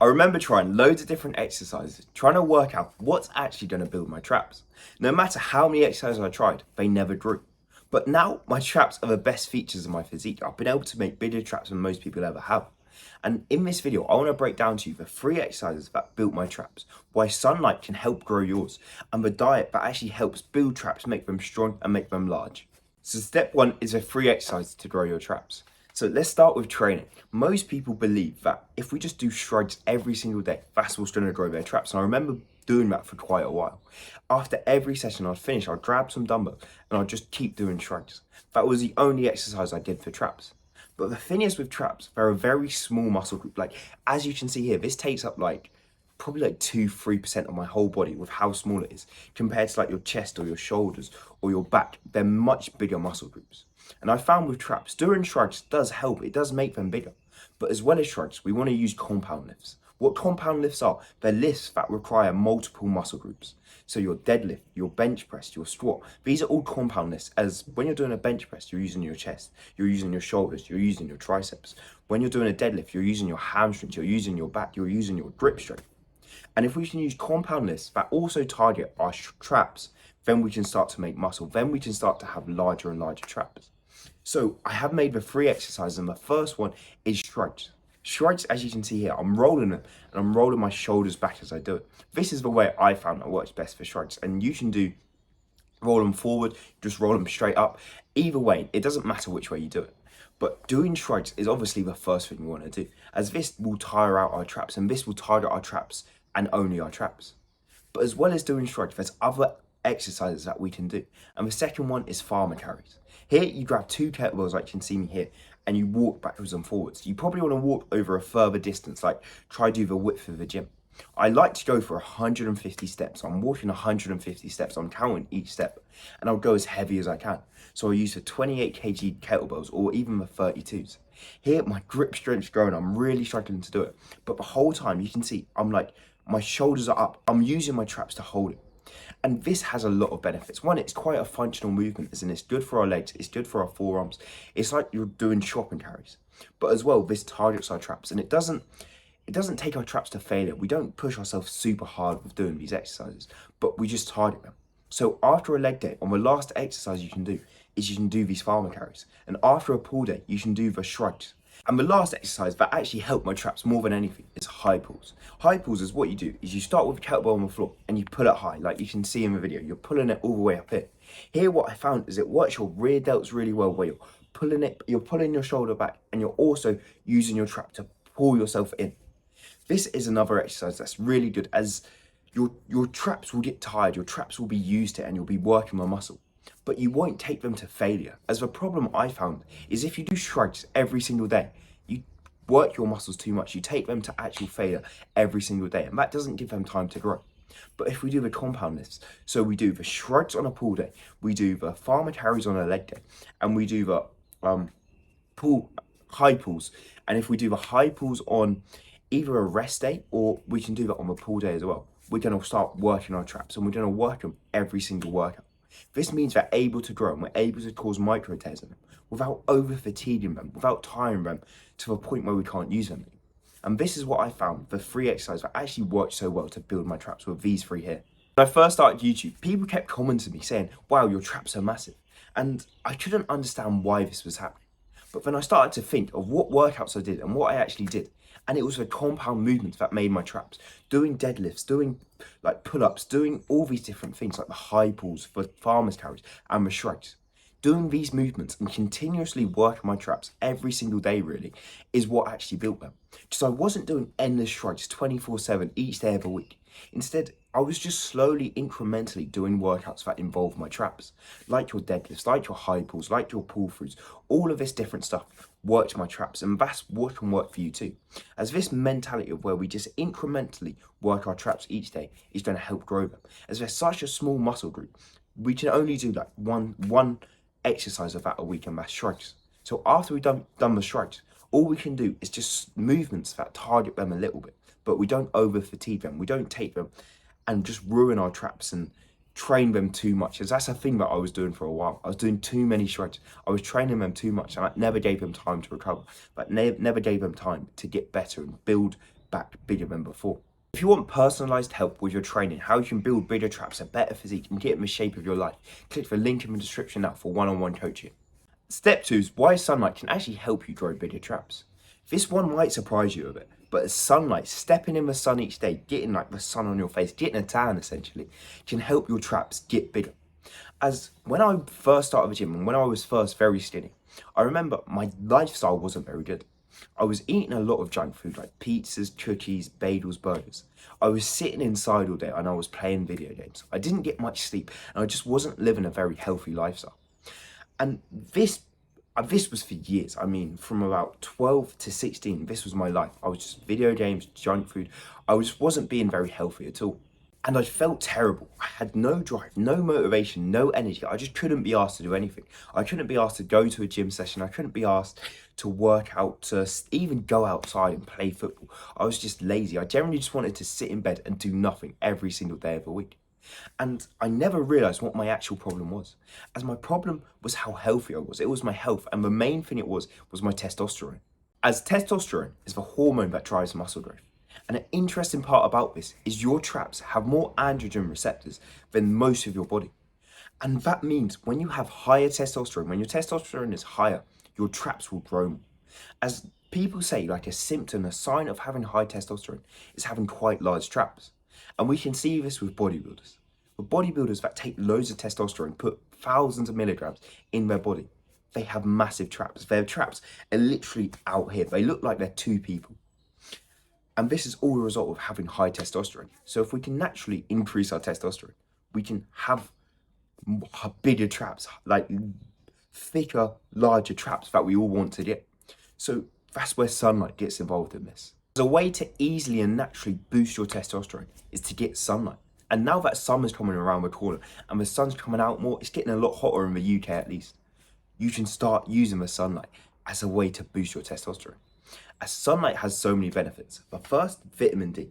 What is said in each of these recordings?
I remember trying loads of different exercises, trying to work out what's actually going to build my traps. No matter how many exercises I tried, they never grew. But now my traps are the best features of my physique. I've been able to make bigger traps than most people ever have. And in this video, I want to break down to you the 3 exercises that built my traps, why sunlight can help grow yours, and the diet that actually helps build traps, make them strong and make them large. So step 1 is the 3 exercises to grow your traps. So let's start with training. Most people believe that if we just do shrugs every single day, that's what's going to grow their traps. And I remember doing that for quite a while. After every session I'd finish, I'd grab some dumbbells and I'd just keep doing shrugs. That was the only exercise I did for traps. But the thing is with traps, they're a very small muscle group. Like, as you can see here, this takes up probably 2-3% of my whole body with how small it is compared to like your chest or your shoulders or your back. They're much bigger muscle groups. And I found with traps, doing shrugs does help. It does make them bigger. But as well as shrugs, we want to use compound lifts. What compound lifts are, they're lifts that require multiple muscle groups. So your deadlift, your bench press, your squat, these are all compound lifts. As when you're doing a bench press, you're using your chest, you're using your shoulders, you're using your triceps. When you're doing a deadlift, you're using your hamstrings, you're using your back, you're using your grip strength. And if we can use compound lifts that also target our traps, then we can start to make muscle. Then we can start to have larger and larger traps. So I have made the 3 exercises, and the first one is shrugs. Shrugs, as you can see here, I'm rolling it and I'm rolling my shoulders back as I do it. This is the way I found that works best for shrugs. And you can do roll them forward, just roll them straight up. Either way, it doesn't matter which way you do it. But doing shrugs is obviously the first thing we want to do, as this will tire out our traps and this will target our traps and only our traps. But as well as doing shrugs, there's other exercises that we can do. And the second one is farmer carries. Here you grab 2 kettlebells like you can see me here and you walk backwards and forwards. You probably want to walk over a further distance, like try do the width of the gym. I like to go for 150 steps. I'm walking 150 steps. I'm counting each step and I'll go as heavy as I can. So I use the 28 kg kettlebells or even the 32s. Here my grip strength's growing. I'm really struggling to do it. But the whole time you can see I'm like, my shoulders are up. I'm using my traps to hold it. And this has a lot of benefits. One, it's quite a functional movement, as in it's good for our legs, it's good for our forearms. It's like you're doing shopping carries. But as well, this targets our traps, and it doesn't take our traps to failure. We don't push ourselves super hard with doing these exercises, but we just target them. So after a leg day, on the last exercise you can do is you can do these farmer carries. And after a pull day, you can do the shrugs. And the last exercise that actually helped my traps more than anything is high pulls. High pulls is what you do is you start with a kettlebell on the floor and you pull it high, like you can see in the video. You're pulling it all the way up here. Here what I found is it works your rear delts really well, where you're pulling your shoulder back and you're also using your trap to pull yourself in. This is another exercise that's really good, as your traps will get tired, your traps will be used to it and you'll be working the muscle. But you won't take them to failure. As the problem I found is if you do shrugs every single day, you work your muscles too much. You take them to actual failure every single day, and that doesn't give them time to grow. But if we do the compound lifts, so we do the shrugs on a pull day, we do the farmer carries on a leg day, and we do the high pulls. And if we do the high pulls on either a rest day or we can do that on the pull day as well, we're going to start working our traps and we're going to work them every single workout. This means they're able to grow and we're able to cause micro tears in them without over fatiguing them, without tiring them to the point where we can't use them. And this is what I found, the 3 exercises that actually worked so well to build my traps with these 3 here. When I first started YouTube, people kept commenting me saying, wow, your traps are massive. And I couldn't understand why this was happening. But then I started to think of what workouts I did and what I actually did. And it was the compound movements that made my traps. Doing deadlifts, doing like pull-ups, doing all these different things like the high pulls for farmers carries and the shrugs. Doing these movements and continuously working my traps every single day really is what actually built them. So I wasn't doing endless shrugs 24/7 each day of the week. Instead, I was just slowly, incrementally doing workouts that involve my traps, like your deadlifts, like your high pulls, like your pull throughs. All of this different stuff worked my traps, and that's what can work for you too. As this mentality of where we just incrementally work our traps each day is going to help grow them. As they're such a small muscle group, we can only do like one exercise of that a week, and that's shrugs. So after we've done the shrugs, all we can do is just movements that target them a little bit, but we don't over fatigue them. We don't take them and just ruin our traps and train them too much, as that's a thing that I was doing for a while. I was doing too many shrugs. I was training them too much and I never gave them time to recover, but never gave them time to get better and build back bigger than before. If you want personalised help with your training, how you can build bigger traps, a better physique, and get in the shape of your life, click the link in the description now for one-on-one coaching. Step 2 is why sunlight can actually help you grow bigger traps. This one might surprise you a bit, but sunlight, stepping in the sun each day, getting like the sun on your face, getting a tan essentially, can help your traps get bigger. As when I first started the gym and when I was first very skinny, I remember my lifestyle wasn't very good. I was eating a lot of junk food like pizzas, cookies, bagels, burgers. I was sitting inside all day and I was playing video games. I didn't get much sleep and I just wasn't living a very healthy lifestyle. And this was for years. I mean, from about 12 to 16, this was my life. I was just video games, junk food. I just wasn't being very healthy at all. And I felt terrible. I had no drive, no motivation, no energy. I just couldn't be asked to do anything. I couldn't be asked to go to a gym session. I couldn't be asked to work out, to even go outside and play football. I was just lazy. I generally just wanted to sit in bed and do nothing every single day of the week. And I never realised what my actual problem was. As my problem was how healthy I was. It was my health. And the main thing it was my testosterone. As testosterone is the hormone that drives muscle growth. And an interesting part about this is your traps have more androgen receptors than most of your body. And that means when you have higher testosterone, when your testosterone is higher, your traps will grow more. As people say, like a symptom, a sign of having high testosterone is having quite large traps. And we can see this with bodybuilders. With bodybuilders that take loads of testosterone, put thousands of milligrams in their body, they have massive traps. Their traps are literally out here. They look like they're two people. And this is all a result of having high testosterone. So if we can naturally increase our testosterone, we can have bigger traps, like thicker, larger traps that we all want to get. So that's where sunlight gets involved in this. A way to easily and naturally boost your testosterone is to get sunlight. And now that summer's coming around the corner and the sun's coming out more, it's getting a lot hotter in the UK at least. You can start using the sunlight as a way to boost your testosterone. As sunlight has so many benefits. But first, vitamin D.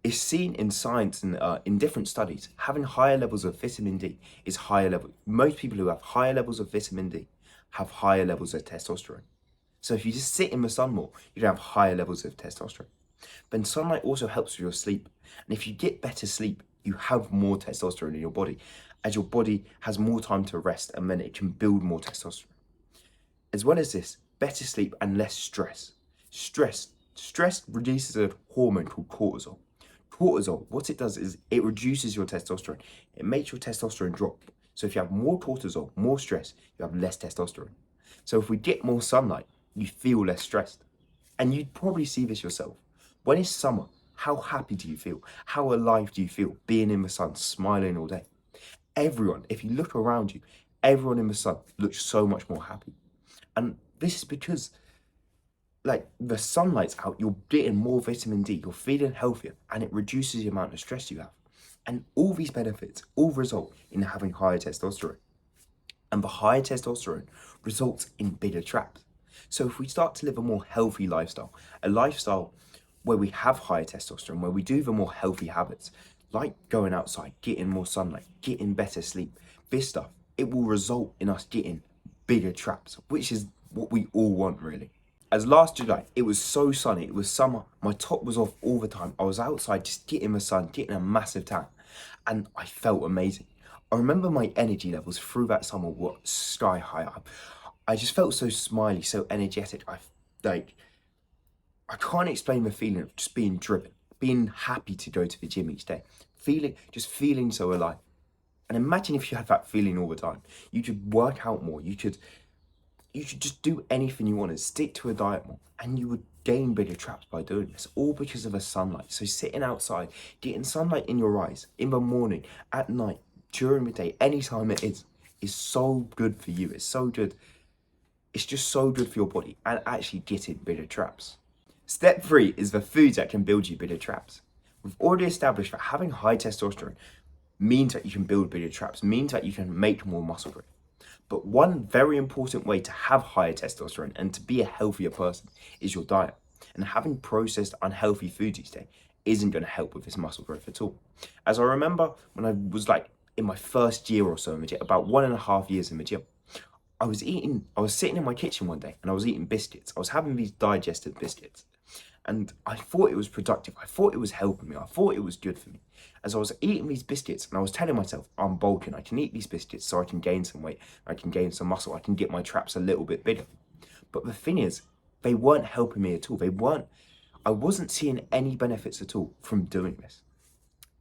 It's seen in science and in different studies, having higher levels of vitamin D is higher level. Most people who have higher levels of vitamin D have higher levels of testosterone. So if you just sit in the sun more, you can have higher levels of testosterone. Then sunlight also helps with your sleep. And if you get better sleep, you have more testosterone in your body, as your body has more time to rest and then it can build more testosterone. As well as this, better sleep and less stress. Stress reduces a hormone called cortisol. Cortisol, what it does is it reduces your testosterone. It makes your testosterone drop. So if you have more cortisol, more stress, you have less testosterone. So if we get more sunlight, you feel less stressed. And you'd probably see this yourself. When it's summer, how happy do you feel? How alive do you feel being in the sun, smiling all day? Everyone, if you look around you, everyone in the sun looks so much more happy. And this is because like the sunlight's out, you're getting more vitamin D, you're feeling healthier, and it reduces the amount of stress you have. And all these benefits all result in having higher testosterone. And the higher testosterone results in bigger traps. So if we start to live a more healthy lifestyle, a lifestyle where we have higher testosterone, where we do the more healthy habits, like going outside, getting more sunlight, getting better sleep, this stuff, it will result in us getting bigger traps, which is what we all want really. As last July, it was so sunny, it was summer, my top was off all the time. I was outside just getting the sun, getting a massive tan, and I felt amazing. I remember my energy levels through that summer were sky high. I just felt so smiley, so energetic. I can't explain the feeling of just being driven, being happy to go to the gym each day, feeling so alive. And imagine if you had that feeling all the time. You could work out more, you could just do anything you wanted, stick to a diet more, and you would gain bigger traps by doing this, all because of the sunlight. So sitting outside, getting sunlight in your eyes, in the morning, at night, during the day, anytime it is so good for you. It's so good. It's just so good for your body and actually getting bigger traps. Step 3 is the foods that can build you bigger traps. We've already established that having high testosterone means that you can build bigger traps, means that you can make more muscle growth. But one very important way to have higher testosterone and to be a healthier person is your diet. And having processed unhealthy foods each day isn't going to help with this muscle growth at all. As I remember when I was in my first year or so in the gym, about 1.5 years in the gym, I was sitting in my kitchen one day and I was eating biscuits. I was having these digestive biscuits. And I thought it was productive. I thought it was helping me. I thought it was good for me. As I was eating these biscuits and I was telling myself, I'm bulking. I can eat these biscuits so I can gain some weight. I can gain some muscle. I can get my traps a little bit bigger. But the thing is, they weren't helping me at all. I wasn't seeing any benefits at all from doing this.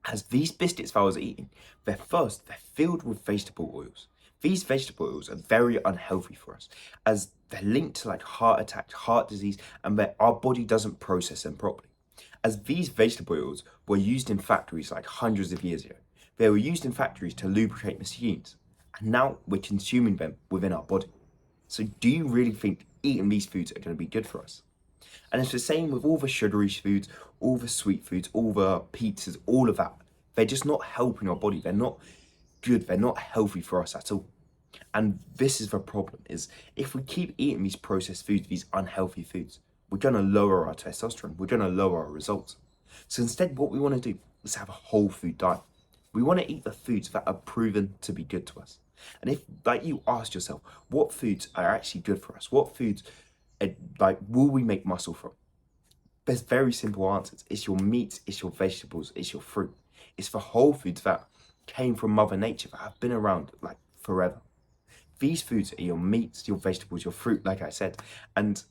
As these biscuits that I was eating, they're filled with vegetable oils. These vegetable oils are very unhealthy for us as they're linked to like heart attack, heart disease, and that our body doesn't process them properly. As these vegetable oils were used in factories like hundreds of years ago, they were used in factories to lubricate machines, and now we're consuming them within our body. So do you really think eating these foods are going to be good for us? And it's the same with all the sugary foods, all the sweet foods, all the pizzas, all of that. They're just not helping our body. They're not good. They're not healthy for us at all. And this is the problem, is if we keep eating these processed foods, these unhealthy foods, we're going to lower our testosterone. We're going to lower our results. So instead, what we want to do is have a whole food diet. We want to eat the foods that are proven to be good to us. And if, like, you ask yourself, what foods are actually good for us? What foods, will we make muscle from? There's very simple answers. It's your meats, it's your vegetables, it's your fruit. It's the whole foods that came from Mother Nature, that have been around like forever. These foods are your meats, your vegetables, your fruit, like I said, and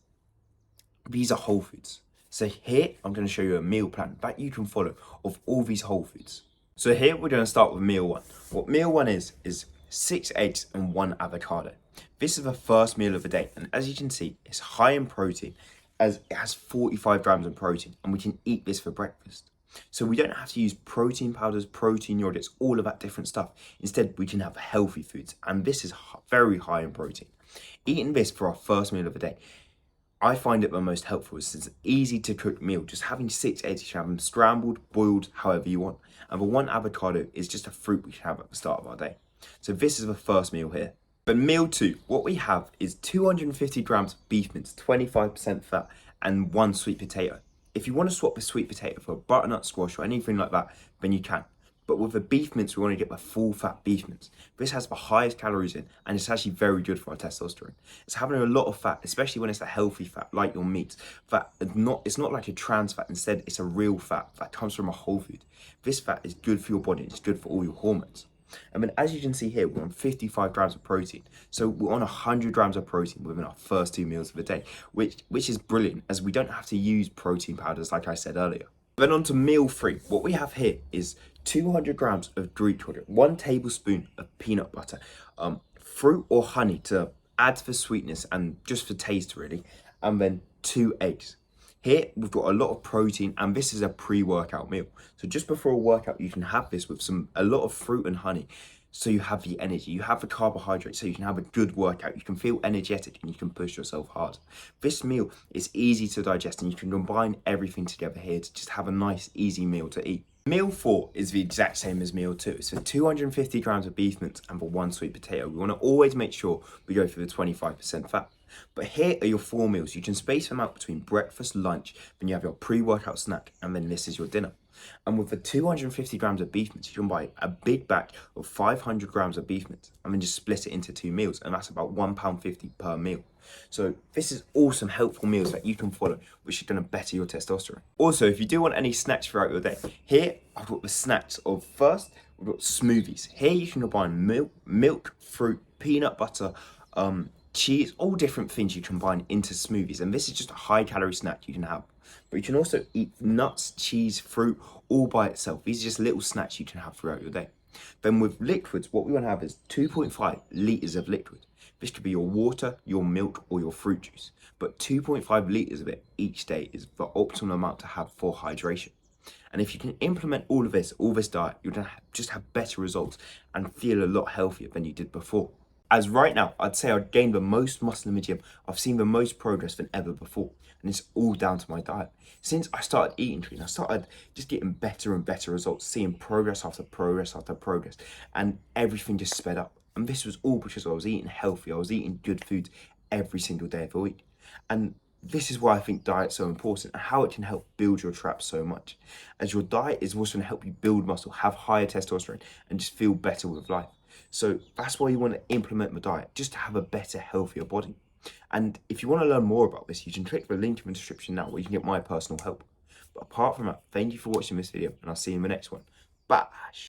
these are whole foods. So here, I'm going to show you a meal plan that you can follow of all these whole foods. So here, we're going to start with meal one. What meal one is 6 eggs and 1 avocado. This is the first meal of the day, and as you can see, it's high in protein, as it has 45 grams of protein, and we can eat this for breakfast. So we don't have to use protein powders, protein yogurts, all of that different stuff. Instead, we can have healthy foods, and this is very high in protein. Eating this for our first meal of the day, I find it the most helpful. It's an easy to cook meal. Just having 6 eggs, you can have them scrambled, boiled, however you want. And the 1 avocado is just a fruit we can have at the start of our day. So this is the first meal here. But meal 2, what we have is 250 grams of beef mince, 25% fat, and 1 sweet potato. If you want to swap the sweet potato for a butternut squash or anything like that, then you can. But with the beef mince, we want to get the full fat beef mince. This has the highest calories in, and it's actually very good for our testosterone. It's having a lot of fat, especially when it's a healthy fat, like your meat. It's not like a trans fat. Instead, it's a real fat that comes from a whole food. This fat is good for your body. It's good for all your hormones. And then, as you can see here, we're on 55 grams of protein. So we're on 100 grams of protein within our first 2 meals of the day, which is brilliant, as we don't have to use protein powders like I said earlier. Then on to meal 3. What we have here is 200 grams of Greek yogurt, 1 tablespoon of peanut butter, fruit or honey to add for sweetness and just for taste really, and then 2 eggs. Here, we've got a lot of protein, and this is a pre-workout meal. So just before a workout, you can have this with a lot of fruit and honey. So you have the energy, you have the carbohydrates, so you can have a good workout. You can feel energetic and you can push yourself hard. This meal is easy to digest, and you can combine everything together here to just have a nice, easy meal to eat. Meal 4 is the exact same as meal 2. It's for 250 grams of beef mince and for 1 sweet potato. We want to always make sure we go for the 25% fat. But here are your 4 meals. You can space them out between breakfast, lunch, then you have your pre-workout snack, and then this is your dinner. And with the 250 grams of beef mince, you can buy a big batch of 500 grams of beef mince and then just split it into 2 meals, and that's about £1.50 per meal. So this is awesome, helpful meals that you can follow, which are going to better your testosterone. Also, if you do want any snacks throughout your day, here I've got the snacks of, first, we've got smoothies. Here you can combine milk, fruit, peanut butter, cheese, all different things you combine into smoothies, and this is just a high calorie snack you can have. But you can also eat nuts, cheese, fruit all by itself. These are just little snacks you can have throughout your day. Then with liquids, what we want to have is 2.5 litres of liquid. This could be your water, your milk, or your fruit juice. But 2.5 litres of it each day is the optimal amount to have for hydration. And if you can implement all this diet, you're going to just have better results and feel a lot healthier than you did before. As right now, I'd say I've gained the most muscle in the gym. I've seen the most progress than ever before. And it's all down to my diet. Since I started eating clean, I started just getting better and better results, seeing progress after progress after progress. And everything just sped up. And this was all because I was eating healthy. I was eating good foods every single day of the week. And this is why I think diet's so important and how it can help build your traps so much. As your diet is also going to help you build muscle, have higher testosterone, and just feel better with life. So that's why you want to implement the diet, just to have a better, healthier body. And if you want to learn more about this, you can click the link in the description now where you can get my personal help. But apart from that, thank you for watching this video and I'll see you in the next one. Bye.